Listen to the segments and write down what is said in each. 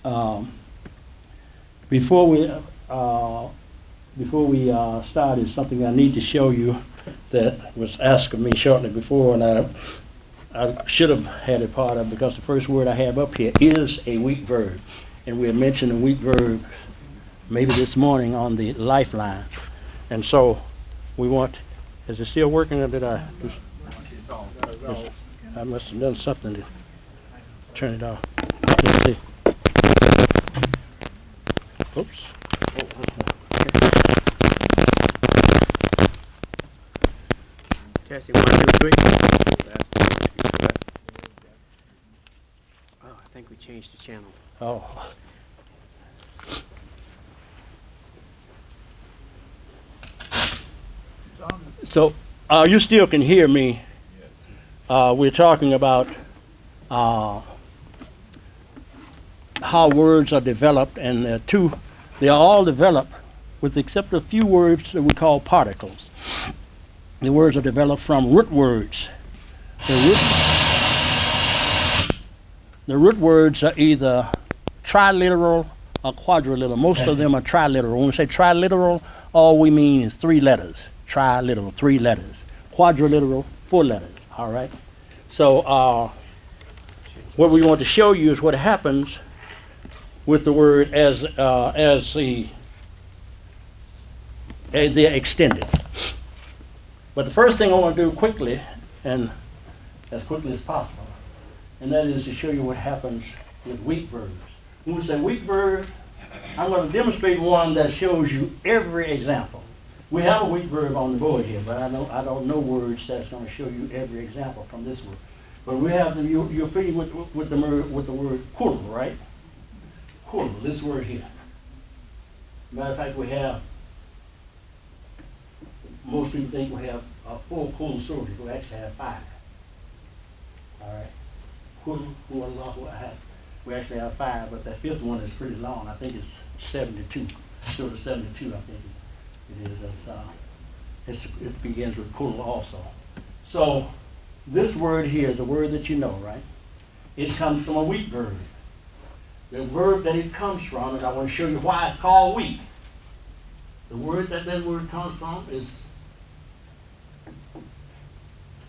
Um, before we start, is something I need to show you that was asked of me shortly before, and I should have had it part of, because the first word I have up here is a weak verb, and we had mentioned a weak verb maybe this morning on the lifeline, and so we want. Is it still working, or did I? I must have done something to turn it off. Let's see. Oops. Testing 1, 2, 3. Oh, I think we changed the channel. Oh. So, you still can hear me. We're talking about how words are developed, and they are all developed with except a few words that we call particles. The words are developed from root words. The root words are either triliteral or quadriliteral. Most of them are triliteral. When we say triliteral, all we mean is 3 letters. Triliteral, 3 letters. Quadriliteral, 4 letters. All right. So what we want to show you is what happens with the word as they're extended. But the first thing I want to do quickly, and as quickly as possible, and that is to show you what happens with weak verbs. When we say weak verb, I'm going to demonstrate one that shows you every example. We have a weak verb on the board here, but I don't know words that's going to show you every example from this word. But we have you're familiar with the word kul, right? Kul, this word here. Matter of fact, we have. Most people think we have 4 kul soldiers. We actually have 5. All right. Kul, Allahu ahad. We actually have 5, but that 5th one is pretty long. I think it's 72. So the 72, I think it is. It begins with kul also. So this word here is a word that you know, right? It comes from a weak verb. The verb that it comes from, and I want to show you why it's called weak. The word that word comes from is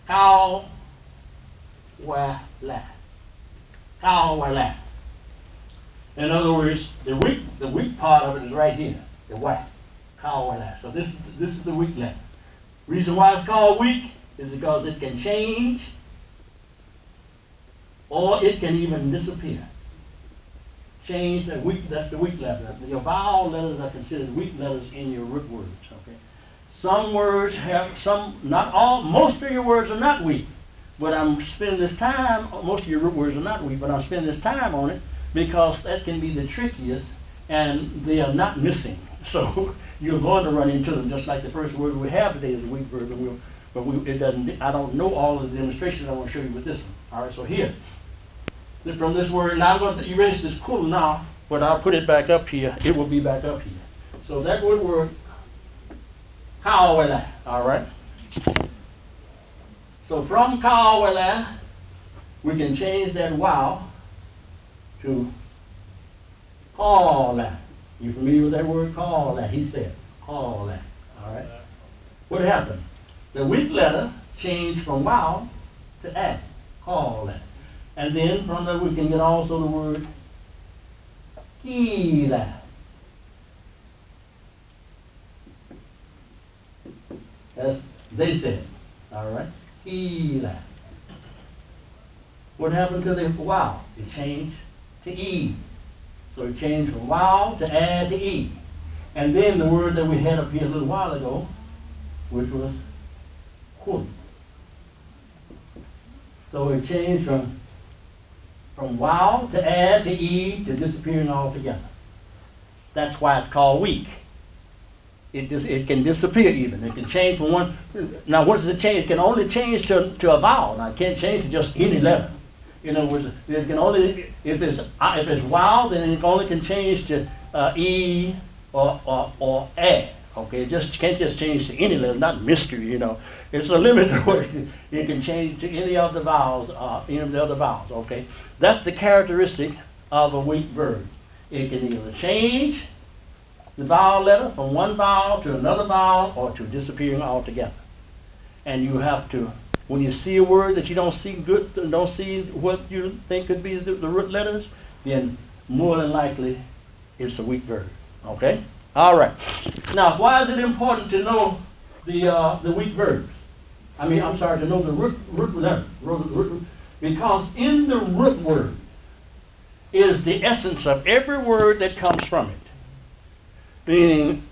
kawala. Kawala. In other words, the weak part of it is right here, the wa. Kawala. So this is the weak letter. Reason why it's called weak is because it can change, or it can even disappear. Change and weak. That's the weak letter. Your vowel letters are considered weak letters in your root words. Okay. Some words have not all. Most of your words are not weak. But I'm spending this time. Most of your root words are not weak, but I'm spending this time on it because that can be the trickiest, and they are not missing. So you're going to run into them, just like the first word we have today is a weak verb, it doesn't. I don't know all of the demonstrations I want to show you with this one. All right. So here. From this word, now I'm going to erase this kul now, but I'll put it back up here. It will be back up here. So that word, kawala, all right? So from kawala, we can change that wow to kawala. You familiar with that word, kawala? He said, kawala, all right? What happened? The weak letter changed from wow to a, kawala. And then from that we can get also the word kila. As they said. All right? Kila. What happened to the wow? It changed to e. So it changed from wow to add to e. And then the word that we had up here a little while ago, which was kul. So it changed from wow to add to e to disappearing altogether. That's why it's called weak. It can disappear even. It can change from one. Now, what does it change? It can only change to a vowel. Now, it can't change to just any letter. In other words, it can only if it's wow, then it only can change to e or a. Okay, it just can't just change to any letter. Not mystery, you know. It's a limit to what it can change to any of the vowels, any of the other vowels. Okay, that's the characteristic of a weak verb. It can either change the vowel letter from one vowel to another vowel or to disappearing altogether. And you have to, when you see a word that you don't see what you think could be the root letters, then more than likely it's a weak verb. Okay? All right. Now, why is it important to know the weak verbs? To know the root letter. Because in the root word is the essence of every word that comes from it. Meaning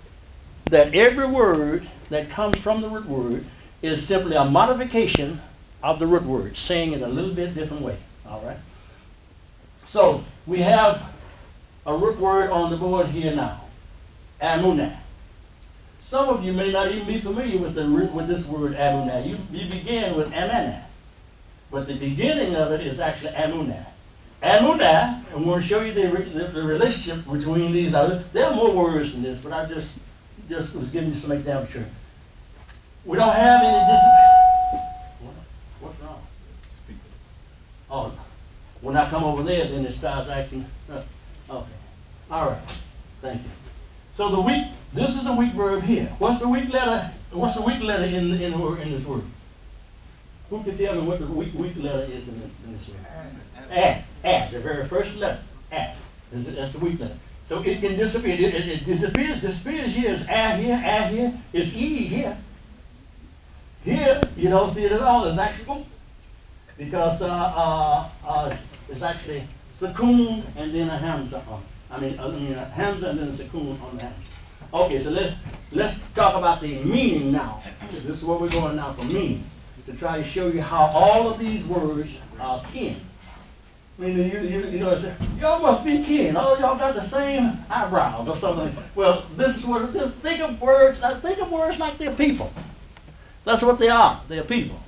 that every word that comes from the root word is simply a modification of the root word, saying it a little bit different way. All right? So, we have a root word on the board here now. Amunah. Some of you may not even be familiar with this word Amunah. You begin with Amanah. But the beginning of it is actually Amunah. Amunah, I'm going to show you the relationship between these. Now, there are more words than this, but I just was giving you some examples. Sure. We don't have any What's wrong? Oh, when I come over there, then it starts acting. Okay. All right. Thank you. So this is a weak verb here. What's the weak letter? What's the weak letter in this word? Who can tell me what the weak letter is in this word? A, the very first letter. A. That's the weak letter. So it can disappear. It disappears here. It's A here. It's E here. Here, you don't see it at all. It's actually, because it's actually sukoon and then a hamza on it. A hamza and then a sukoon on the hamza. Okay, so let's talk about the meaning now. This is where we're going now for meaning, to try to show you how all of these words are kin. Y'all must be kin. All y'all got the same eyebrows or something. Well, this is what it is. Think of words like they're people. That's what they are. They're people.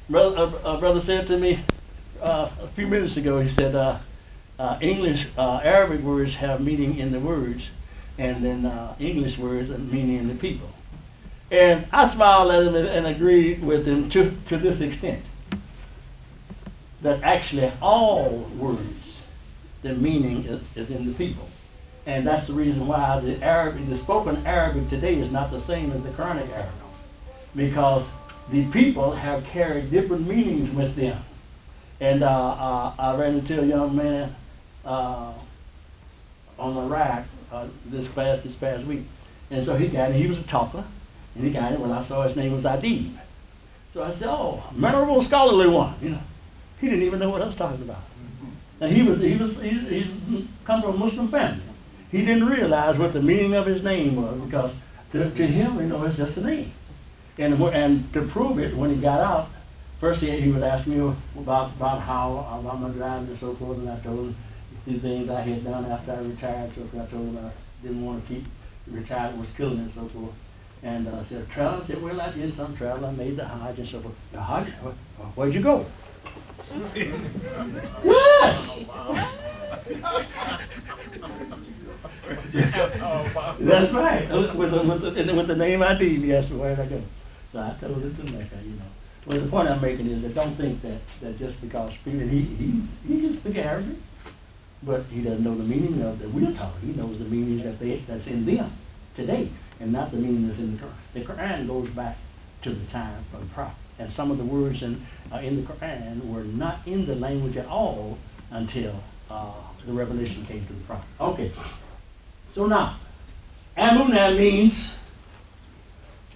Brother said to me a few minutes ago, he said, Arabic words have meaning in the words, and then English words have meaning in the people. And I smiled at him and agreed with him to this extent, that actually all words, the meaning is in the people. And that's the reason why the spoken Arabic today is not the same as the Quranic Arabic. Because the people have carried different meanings with them. And I ran into a young man on Iraq this past week. And so he was a talker. And he got it when I saw his name was Agin. So I said, oh, venerable scholarly one. He didn't even know what I was talking about. And he come from a Muslim family. He didn't realize what the meaning of his name was, because to him, it's just a name. And to prove it, when he got out, first he would ask me about my driving and so forth, and I told him these things I had done after I retired. So I told him I didn't want to keep retired, was killing and so forth. And I said, travel? I said, well, I did some travel. I made the Hajj and so forth. The Hajj? Where'd you go? Yes! That's right. With the name ID, he asked me where did I go. So I told him to Mecca, Well, the point I'm making is that don't think that just because he can speak Arabic, but he doesn't know the meaning of that we're talking. He knows the meaning that's in them today, and not the meaning that's in the Quran. The Quran goes back to the time of the Prophet. And some of the words in the Quran were not in the language at all until the revelation came to the Prophet. Okay. So now, Amunah means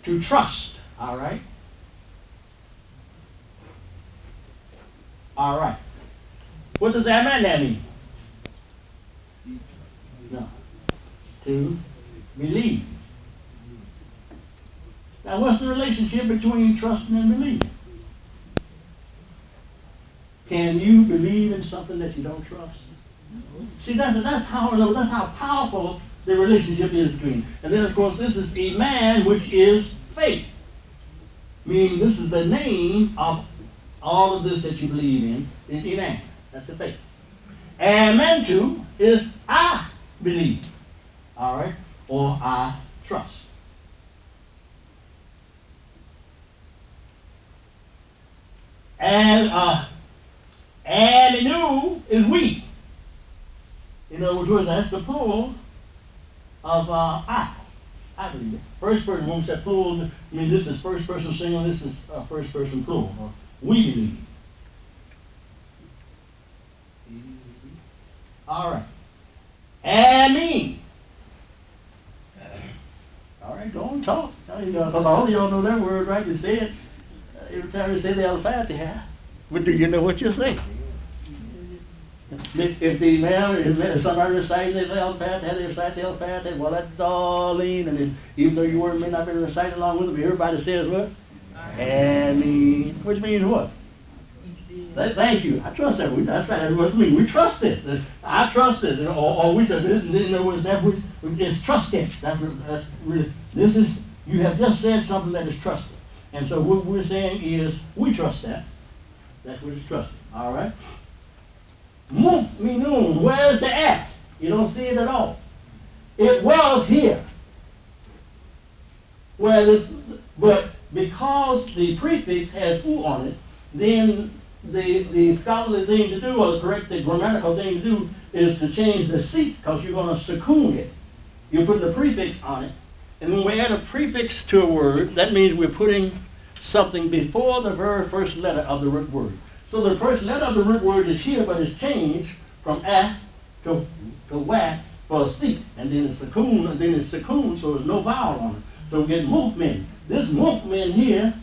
to trust. All right? All right. What does Amanah mean? No. To believe. Now, what's the relationship between trusting and believing? Can you believe in something that you don't trust? See, that's how powerful the relationship is between. And then, of course, this is Iman, which is faith. Meaning, this is the name of all of this that you believe in, is Iman. That's the faith. And Mantu is I believe. All right? Or I trust. And Inu is we. In other words, that's the plural of I. I believe it. First person, when we say plural, I mean this is first person singular, this is first person plural. We believe. All right. Amen. All right, go on, talk. Because all of y'all know that word, right? You say it every time you say the Al-Fatiha. But do you know what you say? If somebody recites the Al-Fatiha, they recite the Al-Fatiha, well, that's Darlene. And then, even though your word may not be recited along with it, everybody says what? Amen. Which means what? Thank you. I trust that. That's what it means. We trust it. I trust it. Or we just, in other words, it's trusted. That's really, this is, you have just said something that is trusted. And so what we're saying is, we trust that. That's what is trusted. All right? Mu'minun, where's the at? You don't see it at all. It was here. But because the prefix has U on it, then the scholarly thing to do, or the correct grammatical thing to do, is to change the seat, because you're going to sukoon it. You put the prefix on it. And when we add a prefix to a word, that means we're putting something before the very first letter of the root word. So the first letter of the root word is here, but it's changed from a to wa for a seat. And then it's sukoon, so there's no vowel on it. So we get mu'min. This mu'min here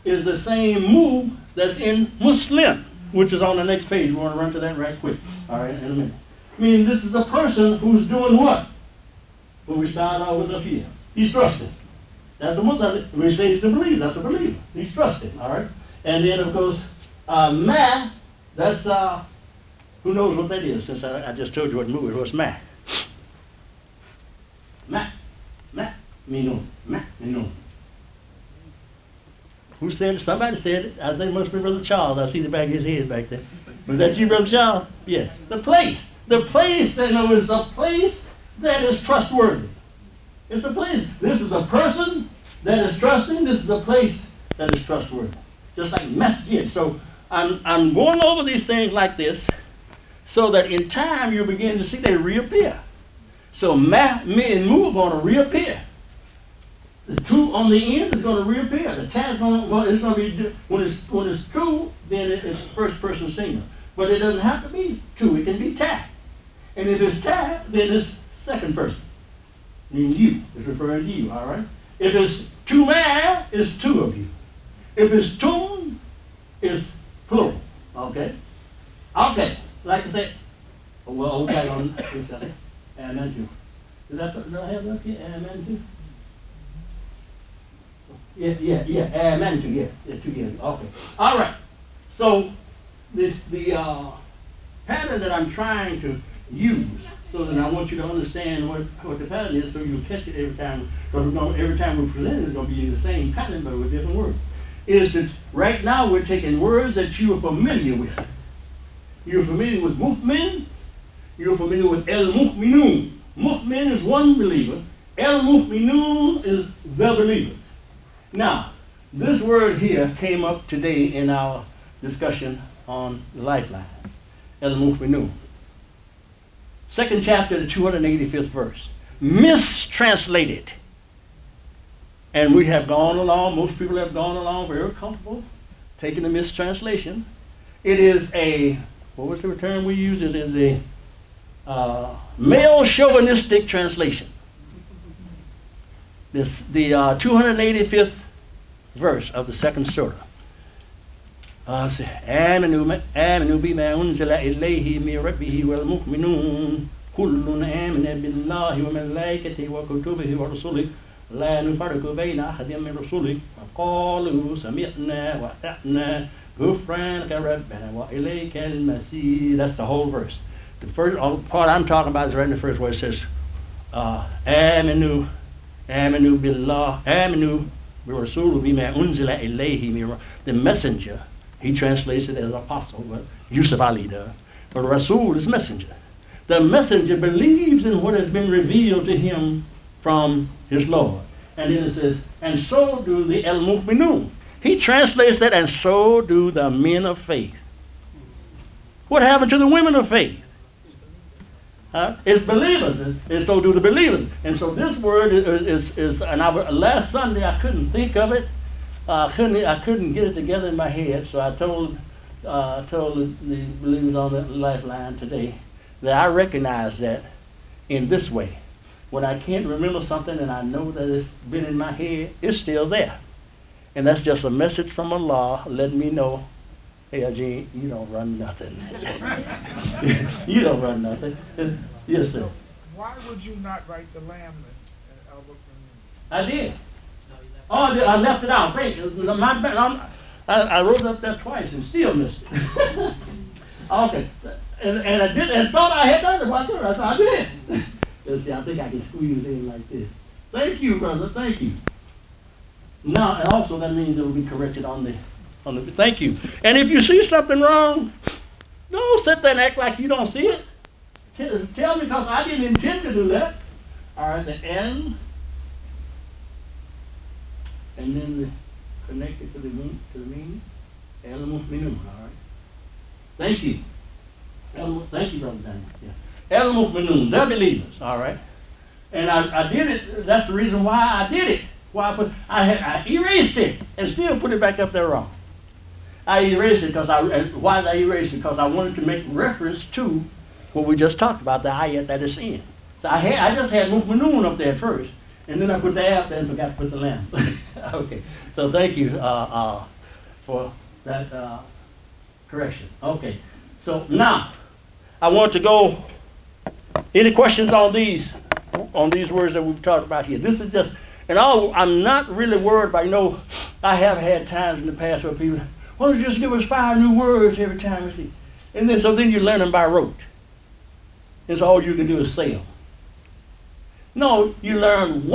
is the same mu that's in Muslim, which is on the next page. We want to run to that right quick. All right, in a minute. I mean, this is a person who's doing what? When we start out with up here. He's trusting. That's a Muslim. When we say he's a believer, that's a believer. He's trusting, all right? And then, of course, ma, that's, who knows what that is, since I just told you what mu is. What's ma? Ma, minun, ma, minun. Who said it? Somebody said it. I think it must be Brother Charles. I see the back of his head back there. Was that you, Brother Charles? Yes. The place. The place, you know, is a place that is trustworthy. It's a place. This is a person that is trusting. This is a place that is trustworthy. Just like masjid. So I'm going over these things like this so that in time you begin to see they reappear. So ma, mi, and mu are going to reappear. The two on the end is going to reappear. The ta is going to, well, it's going to be, when it's two, then it's first person singular. But it doesn't have to be two. It can be ta. And if it's ta, then it's second person. Meaning you. It's referring to you, all right? If it's two man, it's two of you. If it's tune, it's plural. Okay? Okay. Like I said, well, okay, on this side. Amen too. Did I have that up here? Amen too? Yeah. Amen too. Yeah, together. Okay. All right. So the pattern that I'm trying to use, so that I want you to understand what the pattern is, so you'll catch it every time. Because every time we present it, it's going to be the same pattern, but with different words. Is that right now we're taking words that you are familiar with. You're familiar with mu'min. You're familiar with el-mu'minun. Mu'min is one believer. El-mu'minun is the believers. Now, this word here came up today in our discussion on the Lifeline. El-mu'minun. Second chapter, the 285th verse. Mistranslated. And we have gone along, most people have gone along very comfortable, taking the mistranslation. It is a, what was the term we used? It is a male chauvinistic translation. The 285th verse of the second surah. آمنوا بما أنزل إليه من ربه والمؤمنون كل آمن بالله وملائكته وكتبه ورسله لا نفرق بين أحد من رسله وقالوا سمعنا وأطعنا غفرانك ربنا وإليك المصير. That's the whole verse. The first part I'm talking about is right in the first where it says آمنوا بالله آمنوا برسوله بما أنزل إليه من the messenger. He translates it as apostle, but Yusuf Ali does. But Rasul is messenger. The messenger believes in what has been revealed to him from his Lord. And then it says, and so do the al-mu'minun. He translates that, and so do the men of faith. What happened to the women of faith? It's believers, and so do the believers. And so this word is and last Sunday I couldn't think of it. I couldn't get it together in my head, so I told the believers on the Lifeline today that I recognize that in this way. When I can't remember something and I know that it's been in my head, it's still there. And that's just a message from Allah letting me know, hey, Agin, you don't run nothing. You don't run nothing. Yes, sir. Why would you not write the lamb in Albert? I did. Oh, I left it out. Wait, I wrote it up there twice and still missed it. Okay. And I did, and thought I had done it. I thought I did. Let's see, I think I can squeeze it in like this. Thank you, brother. Thank you. Now, and also that means it will be corrected on the. Thank you. And if you see something wrong, don't sit there and act like you don't see it. Tell me, because I didn't intend to do that. All right, the N, and then the connected to the meaning. El Mu'minun. All right. Thank you. Thank you, brother Daniel. Yeah. El Mu'minun, the believers. All right. And I did it. That's the reason why I did it. Why I erased it and still put it back up there wrong. I erased it because why did I erase it? Because I wanted to make reference to what we just talked about, the ayat that it's in. So I just had Mu'minun up there first, and then I put the ayat there and forgot to put the lamb. Okay. So thank you for that correction. Okay. So now I want to go. Any questions on these words that we've talked about here? This is just. And I'm not really worried about, I have had times in the past where people, why don't you just give us 5 new words every time we see? And then you learn them by rote. And so all you can do is say them. No, if you learn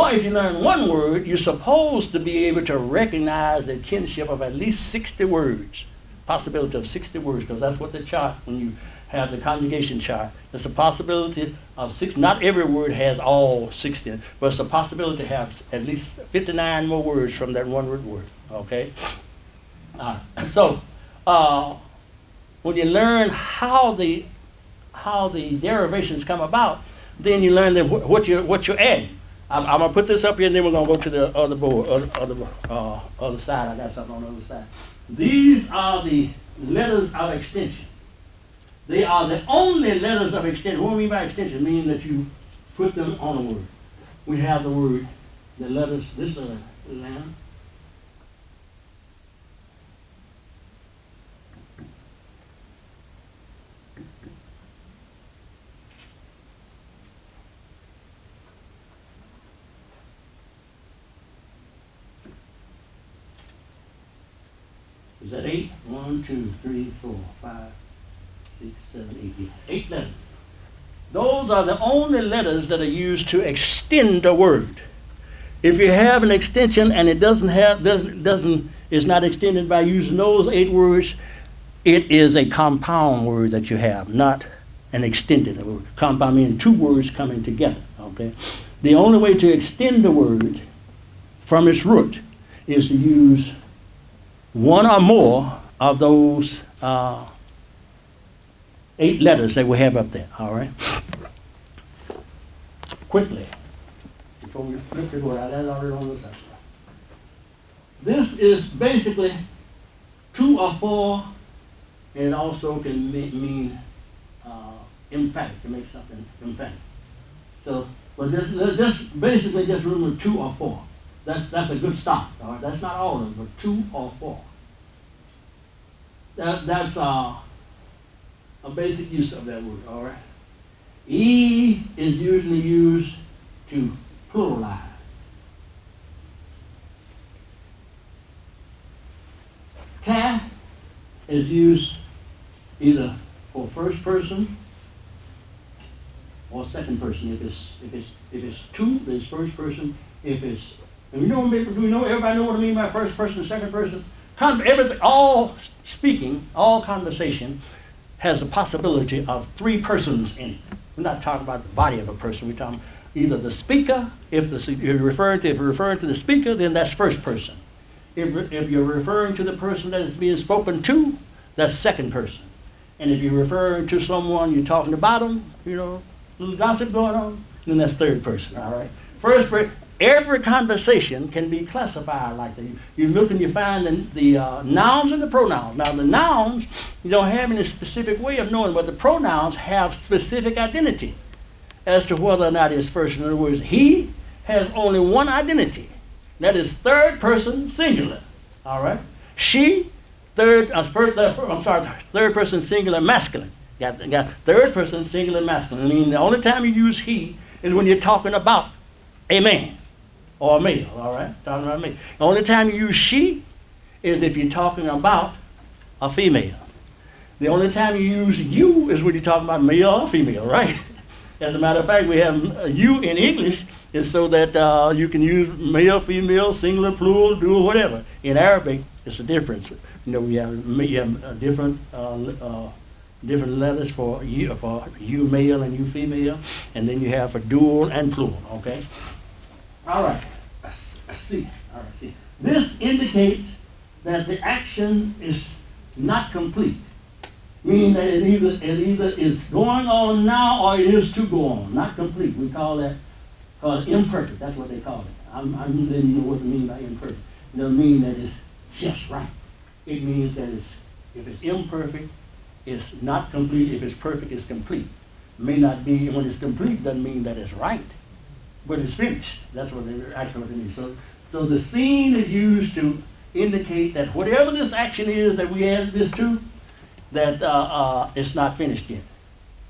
one word, you're supposed to be able to recognize the kinship of at least 60 words. Possibility of 60 words, because that's what the chart, when you have the conjugation chart, there's a possibility of 6. Not every word has all 60, but it's a possibility to have at least 59 more words from that one word. Okay. So when you learn how the derivations come about, then you learn what you're adding. I'm gonna put this up here, and then we're gonna go to the other board, other side. I got something on the other side. These are the letters of extension. They are the only letters of extension. What do we mean by extension? Meaning that you put them on a word. We have the word, the letters, this lamb. Is that 8? 1, 2, 3, 4, 5, 6, 7, 8. 8 letters. Those are the only letters that are used to extend a word. If you have an extension and it is not extended by using those 8 words, it is a compound word that you have, not an extended word. Compound meaning 2 words coming together. Okay. The only way to extend the word from its root is to use one or more of those 8 letters that we have up there. All right. Quickly, before we flip the word, I got it already on the side. This is basically 2 or 4, and it also can mean emphatic, to make something emphatic. So, but just basically just remember 2 or 4. That's a good start. All right? That's not all of them, but 2 or 4. That's a basic use of that word. All right. E is usually used to pluralize. Ta is used either for first person or second person. If it's 2, then it's first person. If it's, and everybody know what I mean by first person, second person? Everything, all speaking, all conversation has a possibility of 3 persons in it. We're not talking about the body of a person. We're talking either the speaker. If you're referring to the speaker, then that's first person. If you're referring to the person that is being spoken to, that's second person. And if you're referring to someone you're talking about them, little gossip going on, then that's third person, all right? First person, every conversation can be classified like that. You look and you find the nouns and the pronouns. Now the nouns, you don't have any specific way of knowing, but the pronouns have specific identity as to whether or not it's first. In other words, he has only one identity. That is third person singular, all right? She, third person singular masculine. Got third person singular masculine. I mean, the only time you use he is when you're talking about a man or a male, all right? Talking about me. The only time you use she is if you're talking about a female. The only time you use you is when you're talking about male or female, right? As a matter of fact, we have you in English is so that you can use male, female, singular, plural, dual, whatever. In Arabic, it's a difference. You know, we have different letters for you male and you female, and then you have for dual and plural. Okay. All right. See. All right. See. This indicates that the action is not complete, meaning that it either is going on now or it is to go on. Not complete. We call that imperfect. That's what they call it. I'm letting you know what I mean by imperfect. It doesn't mean that it's just right. It means that if it's imperfect, it's not complete. If it's perfect, it's complete. May not be, when it's complete, doesn't mean that it's right, but it's finished. That's what they actually mean. So the scene is used to indicate that whatever this action is that we add this to, that it's not finished yet.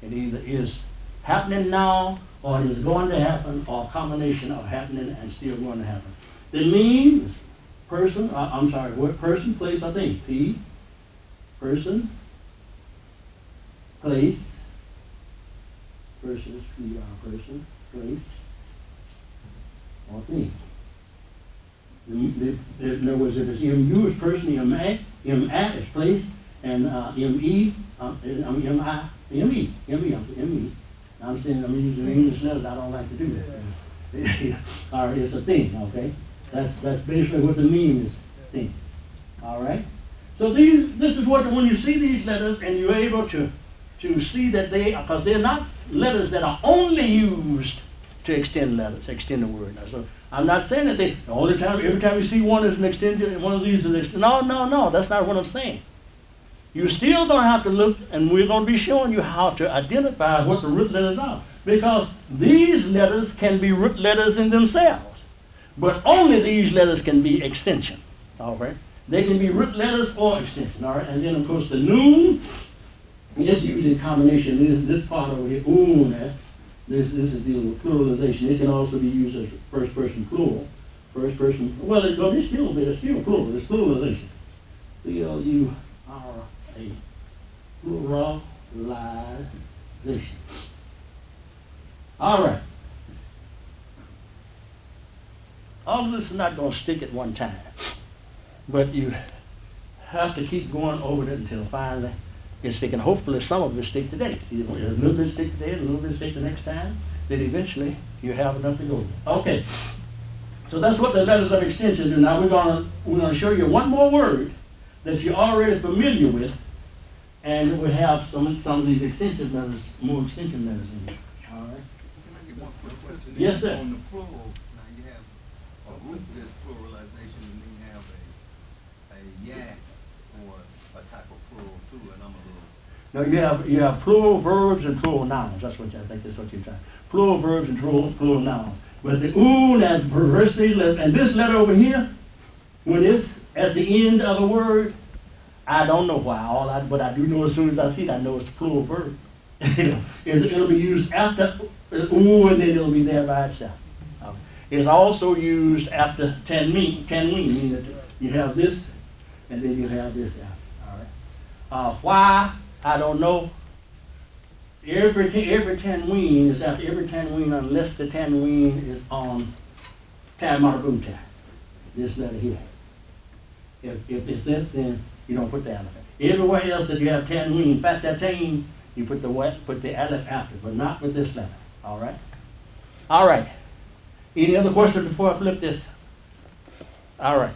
It either is happening now, or it is going to happen, or a combination of happening and still going to happen. The mean is person, what person, place, or thing. P, person, place, person, place, or thing. In other words, if it's MU is person, MA is place, and ME. I'm saying I'm using English letters. I don't like to do that. All right, it's a thing. Okay, that's basically what the mean is. Thing. All right. So this is what when you see these letters and you're able to see that because they're not letters that are only used to extend the word. So I'm not saying that every time you see one is an extension, one of these is no, that's not what I'm saying. You're still going to have to look, and we're going to be showing you how to identify what the root letters are. Because these letters can be root letters in themselves. But only these letters can be extension. All right? They can be root letters or extension. All right? And then, of course, the noon is used in combination. This part over here, this is dealing with pluralization. It can also be used as first person plural. First person, well, it's still plural. It's pluralization. A pluralization. All right. All of this is not going to stick at one time, but you have to keep going over it until finally it's sticking. Hopefully some of it stick today. A little bit stick today, a little bit stick the next time, then eventually you have enough to go with. Okay. So that's what the letters of extension do. Now we're going to show you one more word that you're already familiar with, and we have some of these extension letters, more extension letters in here. All right. Can I get one quick question? Yes, sir. On the plural, now you have a rootless pluralization, and then you have a yak or a type of plural too, and I'm a little. No, you have plural verbs and plural nouns. That's what I think that's what you're trying. Plural verbs and plural nouns. But the that perversity, and this letter over here, when it's at the end of a word, I don't know why. But I do know as soon as I see it, I know it's a plural verb. It'll be used after and then it'll be there by itself. It's also used after tanween, meaning that you have this, and then you have this after. All right. Why? I don't know. Every tanween is after every tanween unless the tanween is on tan marbuta. This letter here. If it's this, then you don't put the aleph. Everywhere else that you have tanween, fatatain, you put the aleph after, but not with this letter. All right. All right. Any other questions before I flip this? All right.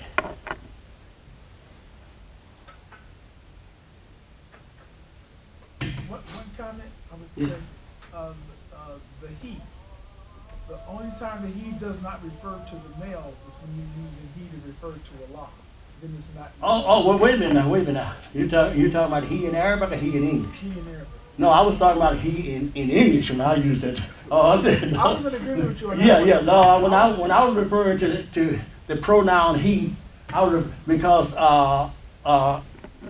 One comment I would say, the he. The only time the he does not refer to the male is when you're using he to refer to Allah. Then it's not. Well, wait a minute now. You talking about he in Arabic or he in English? He in Arabic. No, I was talking about he in English when I used that. Oh, I said no. I was in agreement with you on that. Yeah. No, when I was referring to the pronoun he, I was because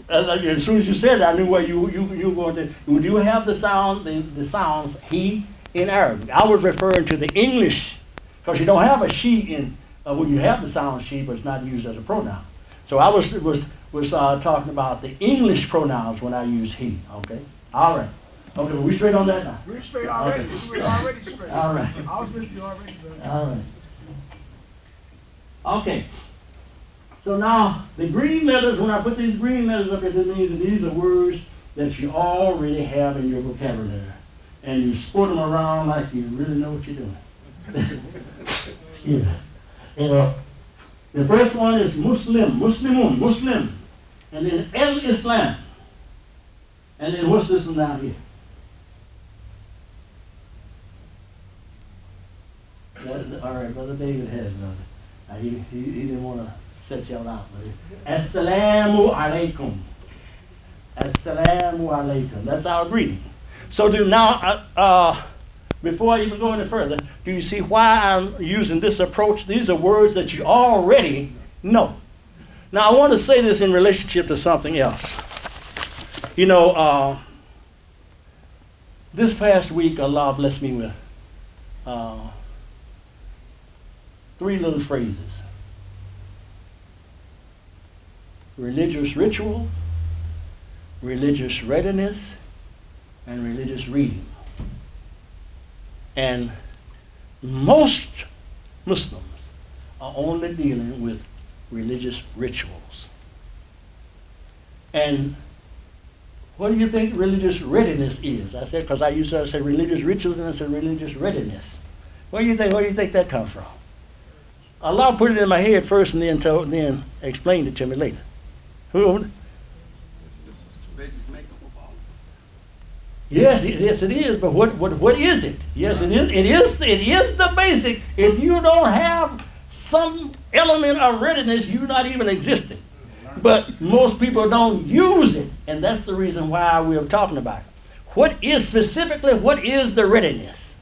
as soon as you said it, I knew where you were going to. Would you have the sounds he in Arabic? I was referring to the English because you don't have a she in when you have the sound she, but it's not used as a pronoun. So I was talking about the English pronouns when I use he. Okay. All right. Okay, we straight on that now? We're straight already. Okay. We were already straight. All right. I was with you already, brother. All right. Okay. So now, the green letters, when I put these green letters up here, this means that these are words that you already have in your vocabulary. And you sport them around like you really know what you're doing. Yeah. The first one is Muslim, Muslimun, Muslim. And then El-Islam. And then what's this one down here? All right, Brother David has it. He didn't want to set y'all out. Assalamu alaikum. Assalamu alaikum. That's our greeting. So now, before I even go any further, do you see why I'm using this approach? These are words that you already know. Now, I want to say this in relationship to something else. You know, this past week, Allah blessed me with 3 little phrases. Religious ritual, religious readiness, and religious reading. And most Muslims are only dealing with religious rituals. And what do you think religious readiness is? I said, because I used to say religious rituals and I said religious readiness. Where do you think that comes from? Allah put it in my head first and then explained it to me later. Who? Basic makeup of all. Yes, it is. But what is it? Yes, it is. It is the basic. If you don't have some element of readiness, you're not even existing. But most people don't use it, and that's the reason why we're talking about it. What is the readiness?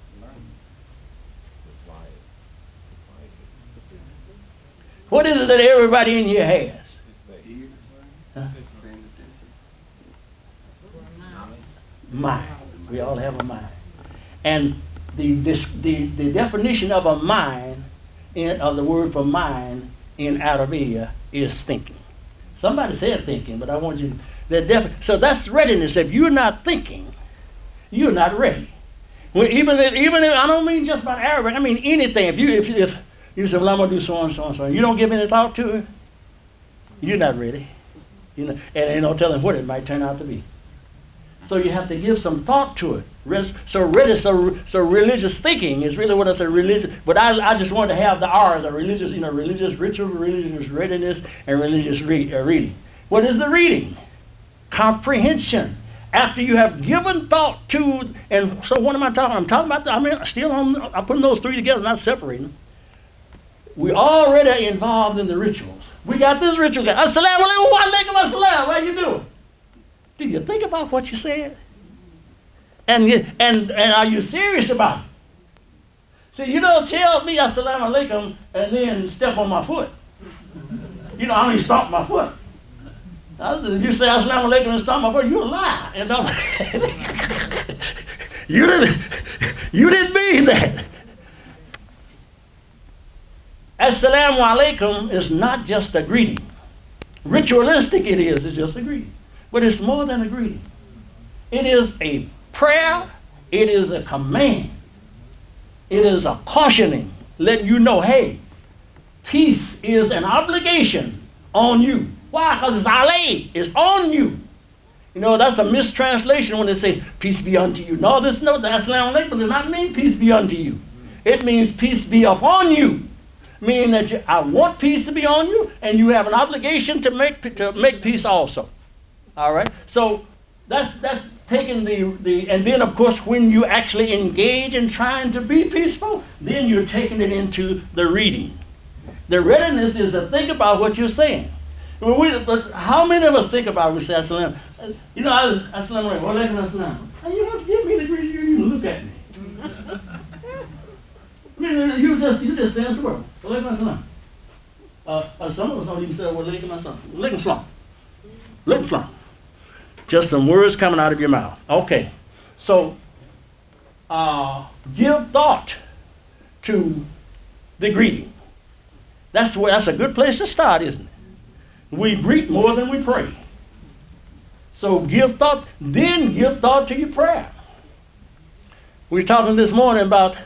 What is it that everybody in here has? Huh? Mind. We all have a mind. And the definition of a mind, of the word for mind in Arabic is thinking. Somebody said thinking, but I want you to... So that's readiness. If you're not thinking, you're not ready. Even if I don't mean just about Arabic, I mean anything. If you say, well, I'm going to do so and so and so, and you don't give any thought to it, you're not ready. And ain't no telling what it might turn out to be. So you have to give some thought to it. So religious thinking is really what I say religious. But I just wanted to have the R, the religious, religious ritual, religious readiness, and religious reading. What is the reading? Comprehension. After you have given thought to, and so what am I talking? I'm talking about. I'm putting those 3 together, not separating them. We're already involved in the rituals. We got this ritual. Assalamu alaikum wa alaikum assalam. How you doing? Do you think about what you said? And are you serious about it? See, you don't tell me assalamu alaikum and then step on my foot. I mean stomp my foot. If you say assalamu alaikum and stomp my foot, you're a liar. You didn't mean that. Assalamu alaikum is not just a greeting. Ritualistic it is, it's just a greeting. But it's more than a greeting. It is a prayer, it is a command, it is a cautioning, letting you know, hey, peace is an obligation on you. Why? Because it's alay, it's on you. That's the mistranslation when they say, peace be unto you. No, the assalamu alaikum does not mean peace be unto you. It means peace be upon you. Meaning that I want peace to be on you, and you have an obligation to make peace also. All right. So that's taking and then of course when you actually engage in trying to be peaceful, then you're taking it into the reading. The readiness is to think about what you're saying. But how many of us think about it? We say, Assalam. You know, Assalam, wa alaikum assalam. And you don't give me the greeting, you even look at me. I mean, you just say the word. Wa alaikum assalam. Some of us don't even say wa alaikum assalam. Wa alaikum assalam. Wa alaikum assalam. Just some words coming out of your mouth. Okay. So, give thought to the greeting. That's a good place to start, isn't it? We greet more than we pray. So give thought, then give thought to your prayer. We were talking this morning about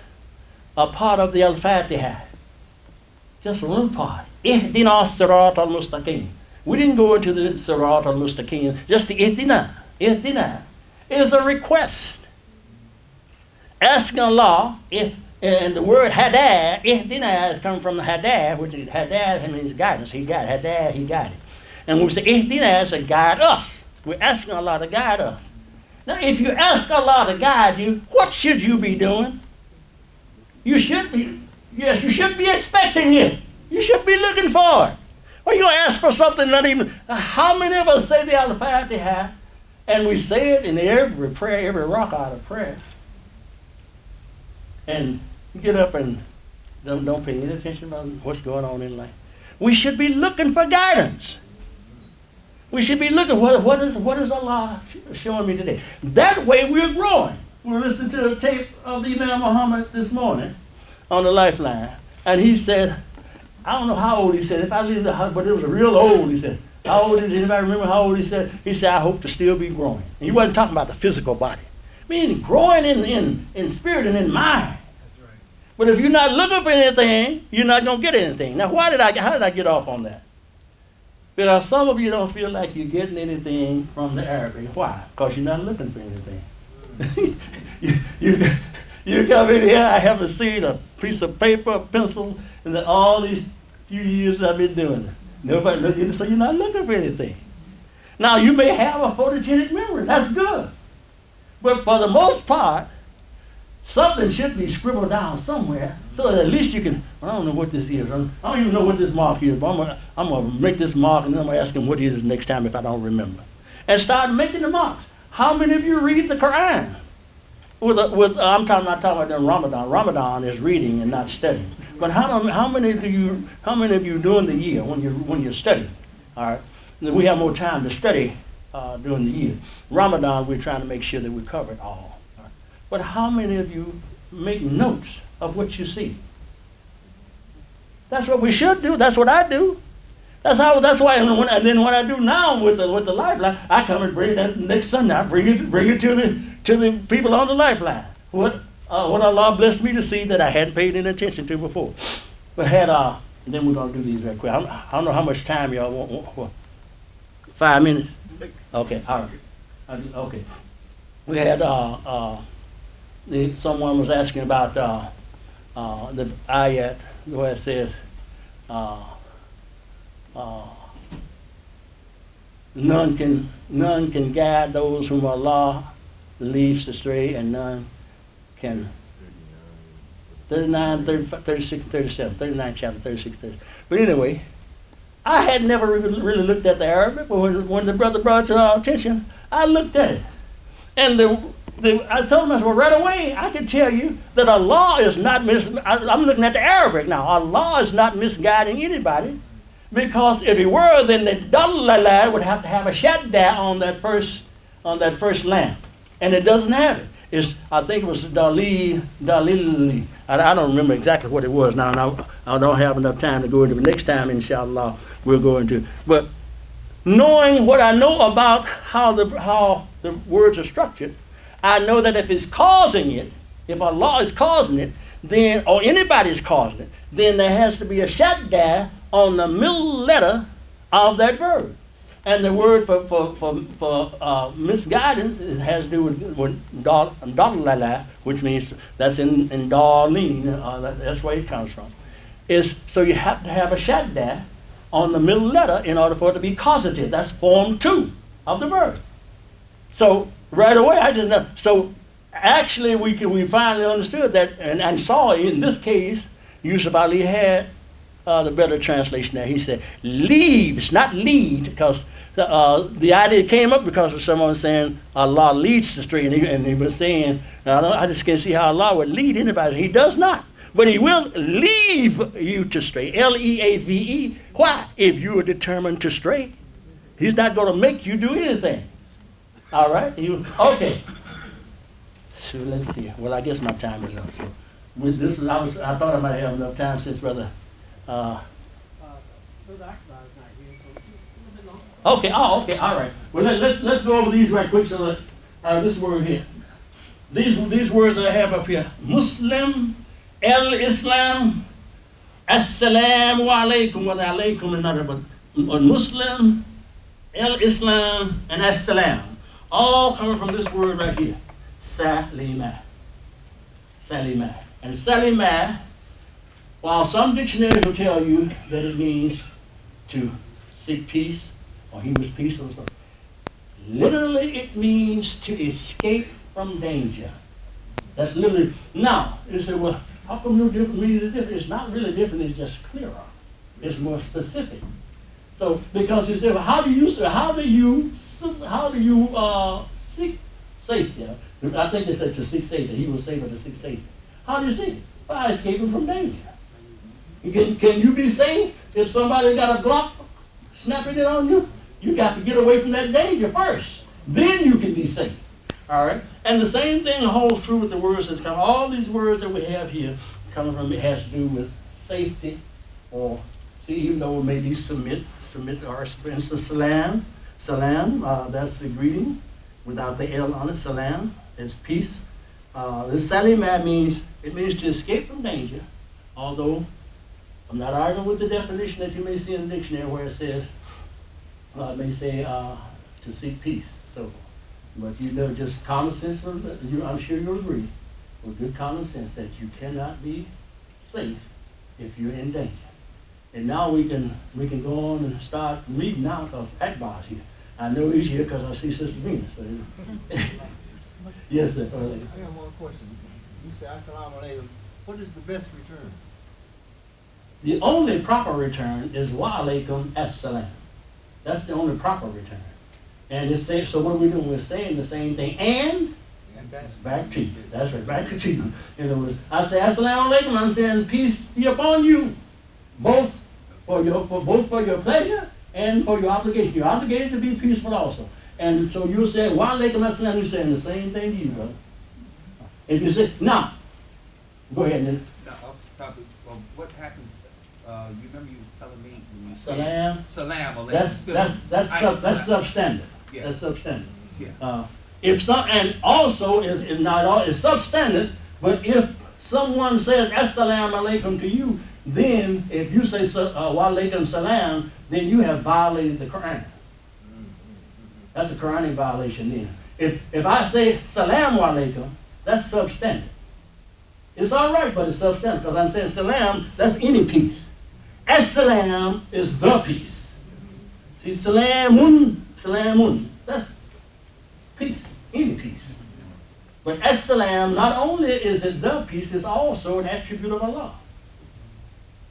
a part of the Al-Fatiha. Just a little part. Ihdina sirat al-mustaqim. We didn't go into the sirat al-mustaqim, just the ihdina. Ihdina is a request. Asking Allah, and the word hadah, ihdina, is coming from the hadah, which is hadah means guidance. He guided. Hadah, he guided. And when we say ihdina, it's to guide us. We're asking Allah to guide us. Now, if you ask Allah to guide you, what should you be doing? You should be expecting it. You should be looking for it. Well, you ask for something not even. How many of us say the Al-Fatiha, and we say it in every prayer, every rak'ah of prayer, and get up and don't pay any attention about what's going on in life. We should be looking for guidance. We should be looking, what is Allah showing me today? That way we're growing. We're listening to the tape of the Imam Mohammed this morning on the Lifeline. And he said, I don't know how old he said, if I leave the house, but it was real old, he said. How old is it? Anybody remember how old he said? He said, I hope to still be growing. And he wasn't talking about the physical body. I mean, growing in spirit and in mind. But if you're not looking for anything, you're not going to get anything. Now, how did I get off on that? Because some of you don't feel like you're getting anything from the Arabic. Why? Because you're not looking for anything. you come in here, I haven't seen a piece of paper, a pencil, in all these few years that I've been doing it. Nobody looking, so you're not looking for anything. Now, you may have a photogenic memory. That's good. But for the most part, something should be scribbled down somewhere so that at least you can, I don't know what this is. I don't even know what this mark is, but I'm going to make this mark and then I'm going to ask him what it is next time if I don't remember. And start making the marks. How many of you read the Quran? I'm not talking about in Ramadan. Ramadan is reading and not studying. But how many of you during the year when you're studying? All right, we have more time to study during the year. Ramadan, we're trying to make sure that we cover it all. But how many of you make notes of what you see? That's what we should do. That's what I do. That's why. And then what I do now with the Lifeline, I come and bring that next Sunday. I bring it to the people on the Lifeline. What Allah blessed me to see that I hadn't paid any attention to before. But then we're gonna do these right quick. I don't know how much time y'all want. 5 minutes. Okay. All right. Okay. We had someone was asking about the ayat where it says none can guide those whom Allah leads astray, and none can. 39, 35, 36, 37, 39 chapter 36, 37. But anyway, I had never really looked at the Arabic, but when the brother brought it to our attention, I looked at it. And I told him, I said, well, right away, I can tell you that Allah is not I'm looking at the Arabic now. Allah is not misguiding anybody, because if he were, then the dalala would have to have a shadda on that first lamp, and it doesn't have it. I think it was dalili. I don't remember exactly what it was now, and I don't have enough time to go into it. Next time, inshallah, we'll go into it. But knowing what I know about how the words are structured, I know that if it's causing it, if Allah is causing it, then, or anybody is causing it, then there has to be a shadda on the middle letter of that verb. And the word for misguidance has to do with dalala, which means that's in dalin, that's where it comes from. So you have to have a shadda on the middle letter in order for it to be causative. That's form 2 of the verb. So Right away, I didn't know. So actually, we finally understood that, and saw in this case, Yusuf Ali had the better translation there. He said, leads, not lead, because the idea came up because of someone saying Allah leads astray, and he was saying, I just can't see how Allah would lead anybody. He does not. But he will leave you to stray. Leave. Why? If you are determined to stray. He's not going to make you do anything. All right? Okay. So let's see. Well, I guess my time is up. So with this, I thought I might have enough time since Brother. Okay. Oh, okay. All right. Well, let's go over these right quick. So this word here, these words that I have up here: Muslim, Islam, Assalamu alaikum wa alaikum another, but Muslim, Islam, and Assalam, all coming from this word right here, Salimah. Salimah. And Salimah, while some dictionaries will tell you that it means to seek peace, or he was peaceful, literally it means to escape from danger. That's literally. Now, you say, well, how come no different means is different? It's not really different, it's just clearer. It's more specific. So, because you say, well, how do you seek safety? I think they said to seek safety. He was safer to seek safety. How do you seek it? By escaping from danger. Can you be safe if somebody got a Glock snapping it on you? You got to get away from that danger first. Then you can be safe. All right? And the same thing holds true with the words that's coming. All these words that we have here coming from, it has to do with safety, or see, even though it may be submit, or for instance, salam, that's the greeting without the L on it. Salam is peace. This salimah means to escape from danger, although I'm not arguing with the definition that you may see in the dictionary where it says, it may say to seek peace. So, but you know, just common sense, I'm sure you'll agree with good common sense that you cannot be safe if you're in danger. And now we can go on and start reading now because Akbar's here. I know he's here because I see Sister Venus. So, yes, sir. I have one question. You say Assalamu alaikum. What is the best return? The only proper return is wa alaikum assalam. That's the only proper return. And it's saying, so what are we doing? We're saying the same thing and back to you. That's right, back to you. In other words, I say assalamu alaikum, I'm saying peace be upon you, both for your pleasure and for your obligation. You're obligated to be peaceful also. And so you're saying wa alaikum assalam, you're saying the same thing to you, brother. If you say, now, go ahead, Nick. Now, off the topic, what happens? You remember you were telling me when you Salam. Salam. That's substandard. Yeah. That's substandard. Yeah. If some, and also is not all, it's substandard. But if someone says assalamu alaikum to you, then if you say wa alaikum salam, then you have violated the Quran. That's a Quranic violation. Then, if I say salamu alaikum, that's substandard. It's all right, but it's substandard because I'm saying salam. That's any peace. As-salam is the peace. See, salamun, that's peace, any peace. But as-salam, not only is it the peace, it's also an attribute of Allah.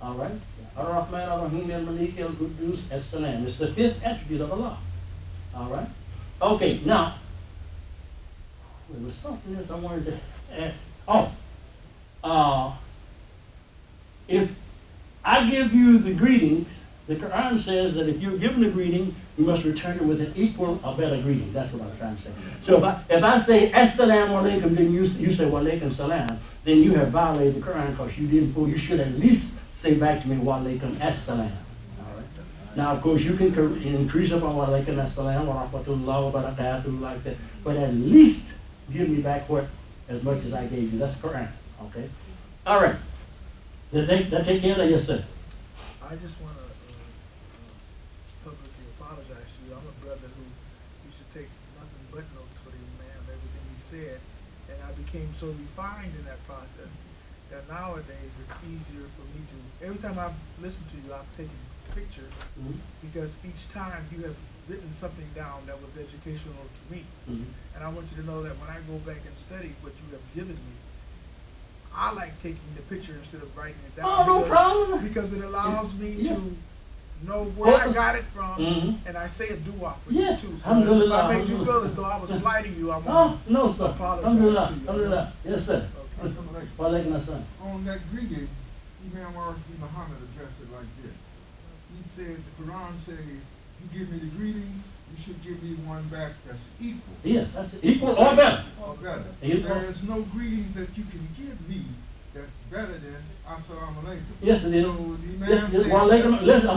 All right? Ar-Rahman, Ar-Rahim, Al-Malik, Al-Qudus, as-salam. It's the fifth attribute of Allah. All right? Okay, now, there was something else I wanted to add. If I give you the greeting, the Quran says that if you're given a greeting, you must return it with an equal or better greeting. That's what I'm trying to say. So if I say assalamu alaikum, then you say wa alaikum salam, then you have violated the Quran because you didn't. You should at least say back to me wa alaikum assalam. All right. Now, of course, you can increase upon wa alaikum assalam wa rahmatullah wa barakatuh like that, but at least give me back as much as I gave you. That's Quran. Okay. All right. Did that take care of that? Yes, sir. I just want to publicly apologize to you. I'm a brother who used to take nothing but notes for the Imam, everything he said, and I became so refined in that process that nowadays it's easier for me to, every time I've listened to you, I've taken pictures, Mhm. because each time you have written something down that was educational to me. Mhm. And I want you to know that when I go back and study what you have given me, I like taking the picture instead of writing it down. Oh, no problem. Because it allows me Yeah. to know where I got it from, Mhm. and I say a dua for Yeah. you too. So if Alhamdulillah, I made you feel alhamdulillah. as though I was slighting you, I Oh, want no, to sir. apologize Alhamdulillah. to you. Alhamdulillah. Yes, sir. Okay. Wa alaikum assalam. On that greeting, Imam Muhammad addressed it like this. He said, the Quran says, you give me the greeting, you should give me one back that's equal Yeah, that's equal or better. or better. Equal. There is no greetings that you can give me that's better than Assalamu alaikum. Yes, it is. So the Imam Yes, yes. said, Wa alaikum, listen,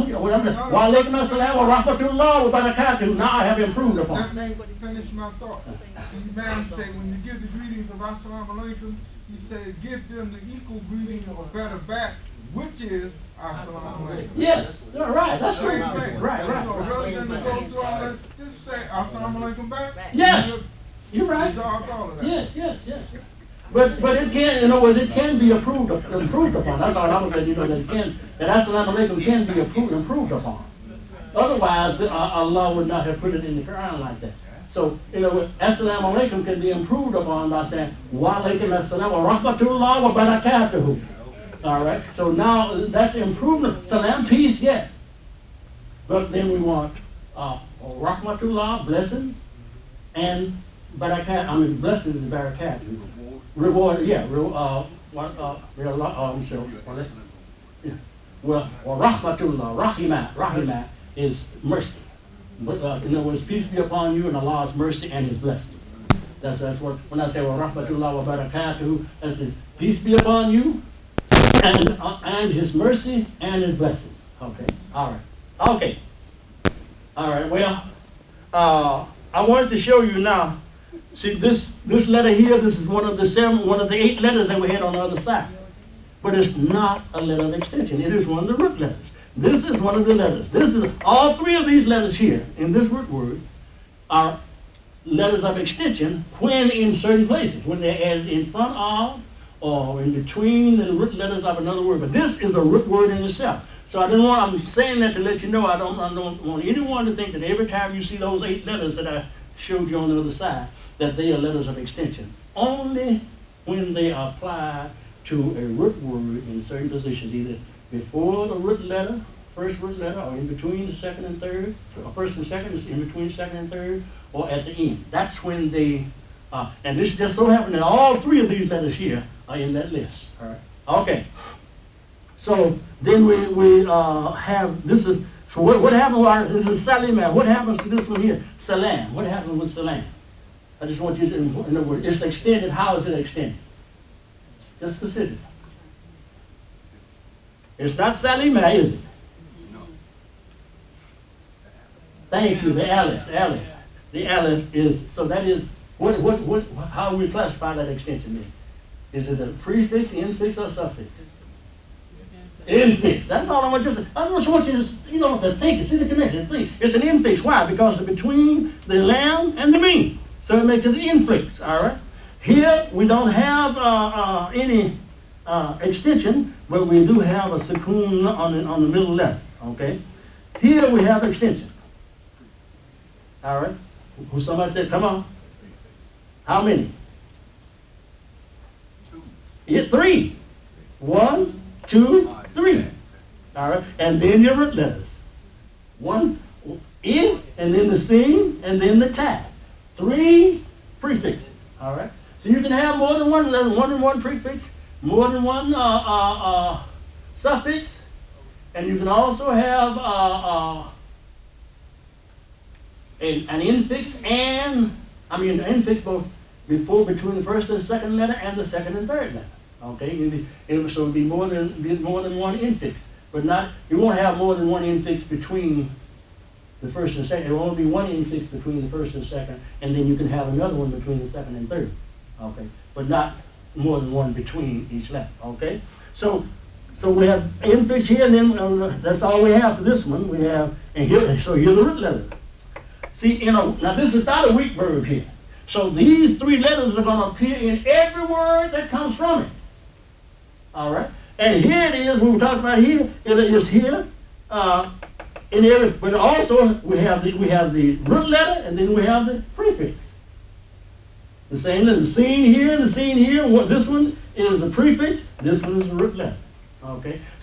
wa alaikum assalam wa rahmatullah wa barakatuh. Now I have improved upon. let me finish my thought. The Imam said, when you give the greetings of Assalamu alaikum, he said, give them the equal greeting or better back, which is Assalamu alaikum. Yes, you're right. That's Same right. thing. Right, So, right. rather than to go through all that, just say Assalamu alaikum back. Yes, you're right. Resolve all of that. Yes, yes, yes. But it can, in other words, it can be improved upon. That's all I was letting you know, that it can, that Assalamu alaikum can be improved upon. Otherwise, Allah would not have put it in the Quran like that. So, in other words, Assalamu alaikum can be improved upon by saying, wa alaikum assalam wa rahmatullah wa barakatuhu. All right, so now that's improvement. Salam, peace, yes. But then we want rahmatullah, blessings, and barakat. I mean, blessings is barakat. Reward, yeah. Well, rahmatullah, rahimah is mercy. But in other words, peace be upon you and Allah's mercy and His blessing. That's what when I say wa rahmatullah wa barakatuhu, that says peace be upon you and His mercy and His blessings. Okay, all right, okay, all right. Well, I wanted to show you now. See this letter here. This is one of the 8 letters that we had on the other side, but it's not a letter of extension. It is one of the root letters. This is one of the letters. This is all 3 of these letters here in this root word are letters of extension when in certain places, when they're added in front of or in between the root letters of another word. But this is a root word in itself. So I'm saying that to let you know I don't want anyone to think that every time you see those 8 letters that I showed you on the other side, that they are letters of extension. Only when they are applied to a root word in certain positions, either before the root letter, first root letter, or in between the second and third, or first and second, in between second and third, or at the end. That's when they, and this just so happened that all 3 of these letters here are in that list. All right. Okay. So then we have, this is, so what happened, this is Salimah. What happens to this one here? Salam. What happens with Salam? I just want you to, in other words, it's extended. How is it extended? Just specific. It's not Salimah, is it? Thank you, the Aleph. The Aleph is, so that is, how we classify that extension then? Is it a prefix, infix, or suffix? Infix. That's all I want you to say. I just want you to think, see the connection, think. It's an infix. Why? Because it's between the lam and the meme. So it makes it the infix, all right? Here, we don't have any extension, but we do have a sukoon on the middle letter, okay? Here we have extension. All right? Somebody said, come on. How many? 2. Yeah, 3. 1, 2, 3. All right? And then your root letters. 1, in, and then the sin, and then the ta. 3 prefixes. All right? So you can have more than one letter, more than one prefix, more than one suffix, and you can also have an infix and, an infix both between the first and second letter and the second and third letter. Okay? So it would be more than one infix. But you won't have more than one infix between the first and second. There will only be one infix between the first and second, and then you can have another one between the second and third. Okay? But not more than one between each letter. Okay? So we have infix here, and then that's all we have to this one. We have, and here, so here's the root letter. See, now this is not a weak verb here. So these 3 letters are going to appear in every word that comes from it. All right? And here it is, we were talking about here, it is here, in every, but also we have the root letter, and then we have the prefix. The same as the scene here and the scene here. This one is the prefix, this one is the root letter. Okay? So